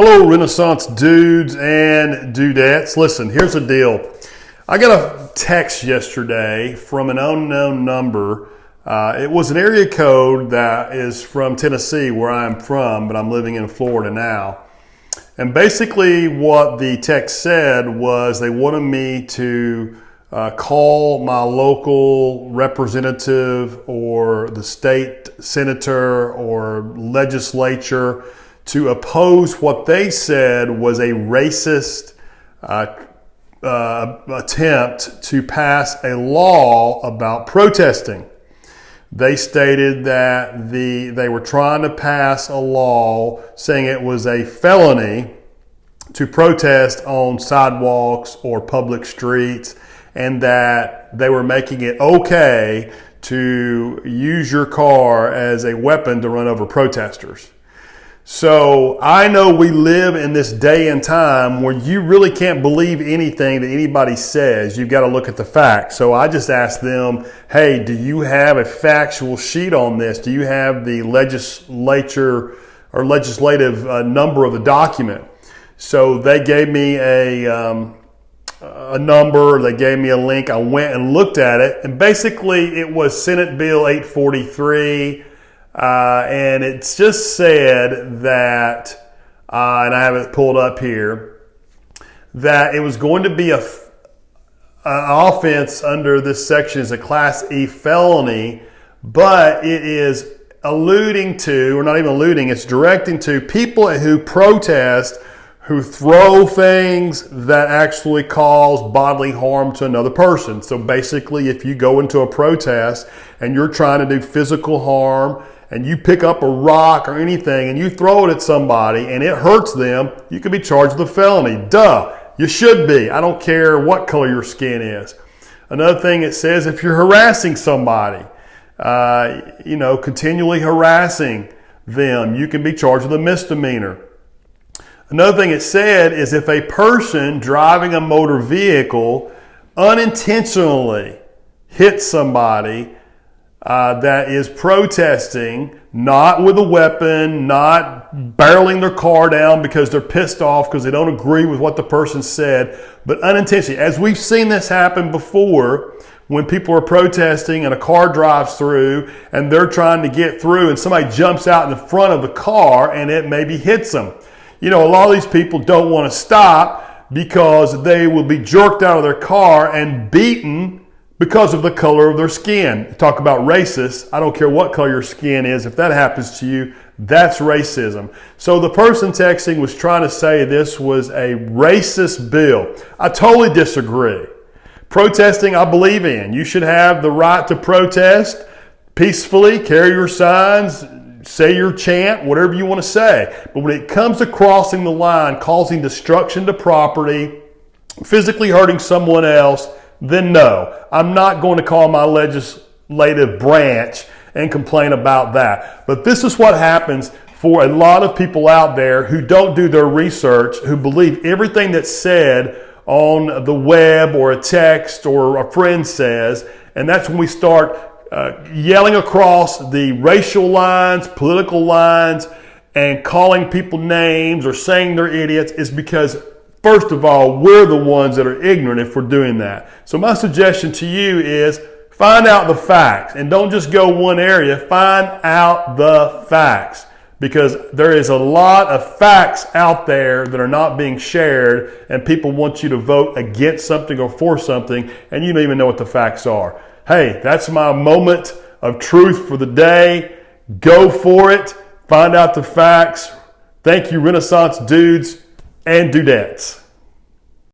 Hello, Renaissance dudes and dudettes. Listen, here's the deal. I got a text yesterday from an unknown number. It was an area code that is from Tennessee, where I'm from, but I'm living in Florida now. And basically what the text said was they wanted me to call my local representative or the state senator or legislature to oppose what they said was a racist attempt to pass a law about protesting. They stated that they were trying to pass a law saying it was a felony to protest on sidewalks or public streets, and that they were making it okay to use your car as a weapon to run over protesters. So I know we live in this day and time where you really can't believe anything that anybody says. You've got to look at the facts. So I just asked them, hey, do you have a factual sheet on this? Do you have the legislature or legislative number of the document? So they gave me a number, they gave me a link. I went and looked at it, and basically it was Senate Bill 843. And it's just said that, and I have it pulled up here, that it was going to be an offense under this section is a Class E felony, but it is alluding to, or not even alluding, it's directing to people who protest, who throw things that actually cause bodily harm to another person. So basically, if you go into a protest and you're trying to do physical harm, and you pick up a rock or anything and you throw it at somebody and it hurts them, you could be charged with a felony. Duh, you should be. I don't care what color your skin is. Another thing it says, if you're harassing somebody, continually harassing them, you can be charged with a misdemeanor. Another thing it said is if a person driving a motor vehicle unintentionally hits somebody that is protesting, not with a weapon, not barreling their car down because they're pissed off because they don't agree with what the person said, but unintentionally. As we've seen this happen before, when people are protesting and a car drives through and they're trying to get through and somebody jumps out in the front of the car and it maybe hits them. You know, a lot of these people don't want to stop because they will be jerked out of their car and beaten because of the color of their skin. Talk about racist. I don't care what color your skin is. If that happens to you, that's racism. So the person texting was trying to say this was a racist bill. I totally disagree. Protesting, I believe in. You should have the right to protest peacefully, carry your signs, say your chant, whatever you want to say. But when it comes to crossing the line, causing destruction to property, physically hurting someone else, then no, I'm not going to call my legislative branch and complain about that. But this is what happens for a lot of people out there who don't do their research, who believe everything that's said on the web or a text or a friend says, and that's when we start yelling across the racial lines, political lines, and calling people names or saying they're idiots is because, first of all, we're the ones that are ignorant if we're doing that. So my suggestion to you is find out the facts and don't just go one area. Find out the facts, because there is a lot of facts out there that are not being shared, and people want you to vote against something or for something, and you don't even know what the facts are. Hey, that's my moment of truth for the day. Go for it. Find out the facts. Thank you, Renaissance dudes and dudettes.